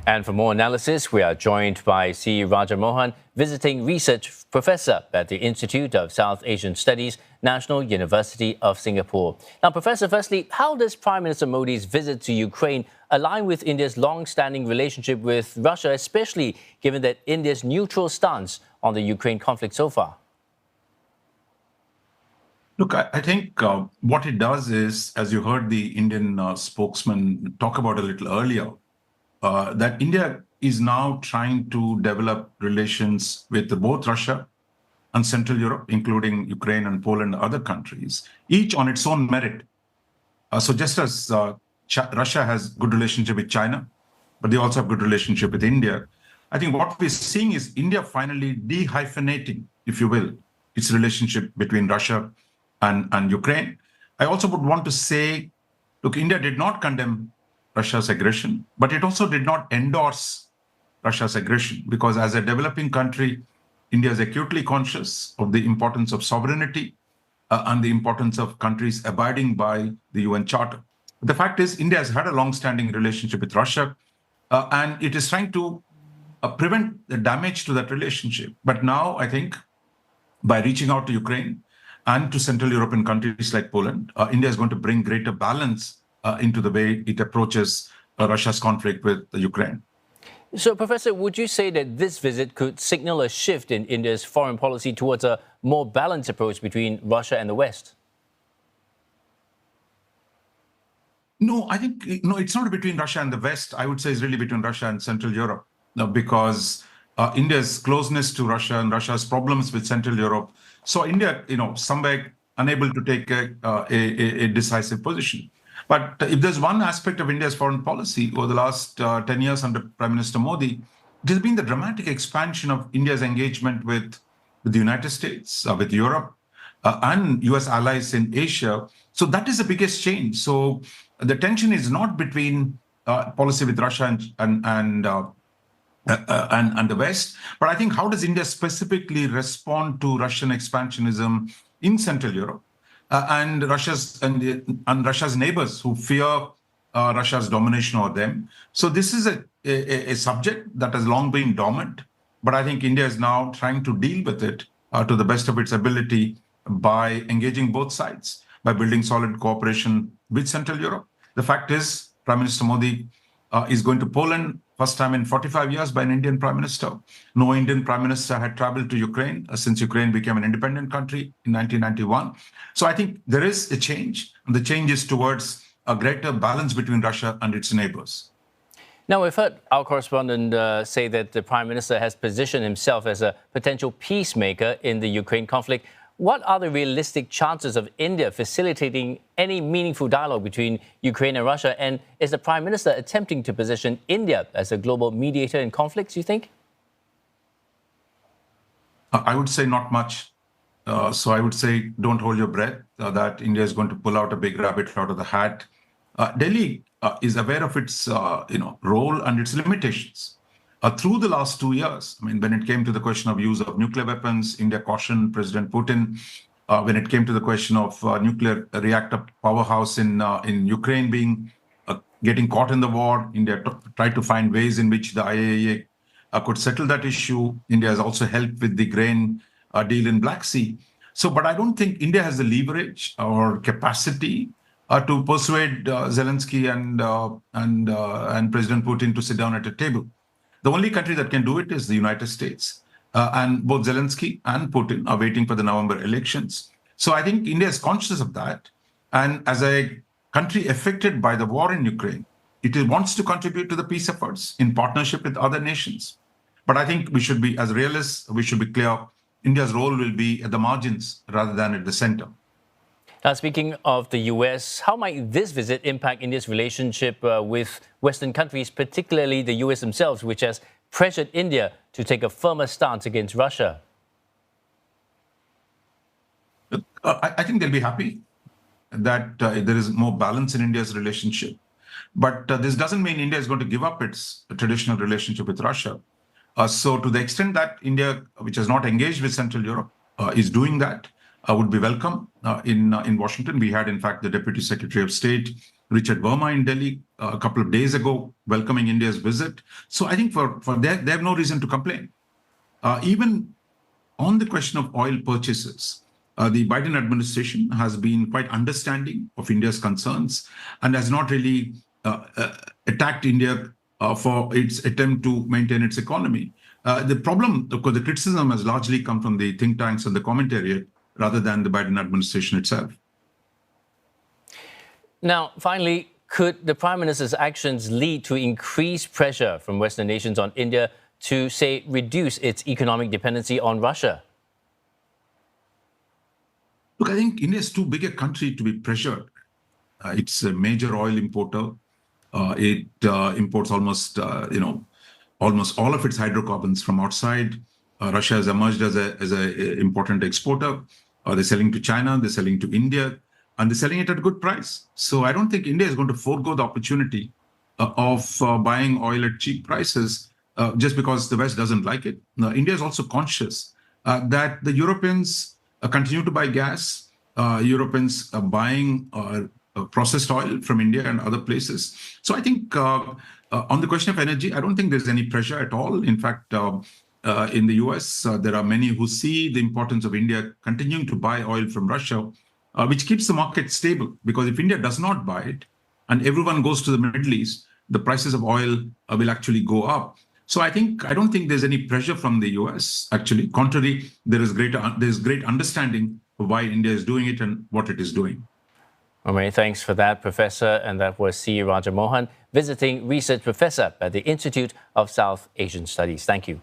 And for more analysis, we are joined by C. Raja Mohan, visiting research professor at the Institute of South Asian Studies, National University of Singapore. Now, Professor, firstly, how does Prime Minister Modi's visit to Ukraine align with India's long-standing relationship with Russia, especially given that India's neutral stance on the Ukraine conflict so far? Look, I think what it does is, as you heard the Indian spokesman talk about a little earlier, that India is now trying to develop relations with both Russia and Central Europe, including Ukraine and Poland and other countries, each on its own merit. So just as Russia has good relationship with China, but they also have good relationship with India, I think what we're seeing is India finally dehyphenating, if you will, its relationship between Russia and Ukraine. I also would want to say, look, India did not condemn Russia's aggression, but it also did not endorse Russia's aggression, because as a developing country, India is acutely conscious of the importance of sovereignty and the importance of countries abiding by the UN Charter. The fact is, India has had a long-standing relationship with Russia, and it is trying to prevent the damage to that relationship. But now, I think, by reaching out to Ukraine and to Central European countries like Poland, India is going to bring greater balance into the way it approaches Russia's conflict with Ukraine. So, Professor, would you say that this visit could signal a shift in India's foreign policy towards a more balanced approach between Russia and the West? No, I think it's not between Russia and the West. I would say it's really between Russia and Central Europe, because India's closeness to Russia and Russia's problems with Central Europe. So India, somewhere unable to take a decisive position. But if there's one aspect of India's foreign policy over the last 10 years under Prime Minister Modi, it has been the dramatic expansion of India's engagement with the United States, with Europe, and US allies in Asia. So that is the biggest change. So the tension is not between policy with Russia and the West, but I think how does India specifically respond to Russian expansionism in Central Europe? And Russia's neighbors who fear Russia's domination over them. So this is a subject that has long been dormant, but I think India is now trying to deal with it to the best of its ability by engaging both sides, by building solid cooperation with Central Europe. The fact is, Prime Minister Modi is going to Poland, first time in 45 years by an Indian Prime Minister. No Indian Prime Minister had traveled to Ukraine since Ukraine became an independent country in 1991. So I think there is a change, and the change is towards a greater balance between Russia and its neighbors. Now, we've heard our correspondent say that the Prime Minister has positioned himself as a potential peacemaker in the Ukraine conflict. What are the realistic chances of India facilitating any meaningful dialogue between Ukraine and Russia? And is the Prime Minister attempting to position India as a global mediator in conflicts, you think? I would say not much. So I would say don't hold your breath that India is going to pull out a big rabbit out of the hat. Delhi is aware of its role and its limitations. Through the last 2 years, I mean, when it came to the question of use of nuclear weapons, India cautioned President Putin. When it came to the question of nuclear reactor powerhouse in Ukraine being getting caught in the war, India tried to find ways in which the IAEA could settle that issue. India has also helped with the grain deal in Black Sea. So, but I don't think India has the leverage or capacity to persuade Zelensky and President Putin to sit down at a table. The only country that can do it is the United States. And both Zelensky and Putin are waiting for the November elections. So I think India is conscious of that. And as a country affected by the war in Ukraine, it wants to contribute to the peace efforts in partnership with other nations. But I think we should be, as realists, we should be clear, India's role will be at the margins rather than at the center. Now, speaking of the US, how might this visit impact India's relationship with Western countries, particularly the US themselves, which has pressured India to take a firmer stance against Russia? I think they'll be happy that there is more balance in India's relationship. But this doesn't mean India is going to give up its traditional relationship with Russia. So to the extent that India, which has not engaged with Central Europe, is doing that, would be welcome in Washington. We had, in fact, the Deputy Secretary of State Richard Verma in Delhi a couple of days ago, welcoming India's visit. So I think for that, they have no reason to complain. Even on the question of oil purchases, the Biden administration has been quite understanding of India's concerns and has not really attacked India for its attempt to maintain its economy. The problem, of course, the criticism has largely come from the think tanks and the commentariat rather than the Biden administration itself. Now, finally, could the Prime Minister's actions lead to increased pressure from Western nations on India to, say, reduce its economic dependency on Russia? Look, I think India is too big a country to be pressured. It's a major oil importer. It imports almost all of its hydrocarbons from outside. Russia has emerged as an important exporter. They're selling to China, they're selling to India, and they're selling it at a good price. So I don't think India is going to forego the opportunity of buying oil at cheap prices just because the West doesn't like it. Now, India is also conscious that the Europeans continue to buy gas. Europeans are buying processed oil from India and other places. So I think on the question of energy, I don't think there's any pressure at all. In fact, in the US, there are many who see the importance of India continuing to buy oil from Russia, which keeps the market stable. Because if India does not buy it and everyone goes to the Middle East, the prices of oil will actually go up. So I don't think there's any pressure from the US. Actually, contrary, there's great understanding of why India is doing it and what it is doing. Well, many thanks for that, Professor. And that was C. Raja Mohan, visiting research professor at the Institute of South Asian Studies. Thank you.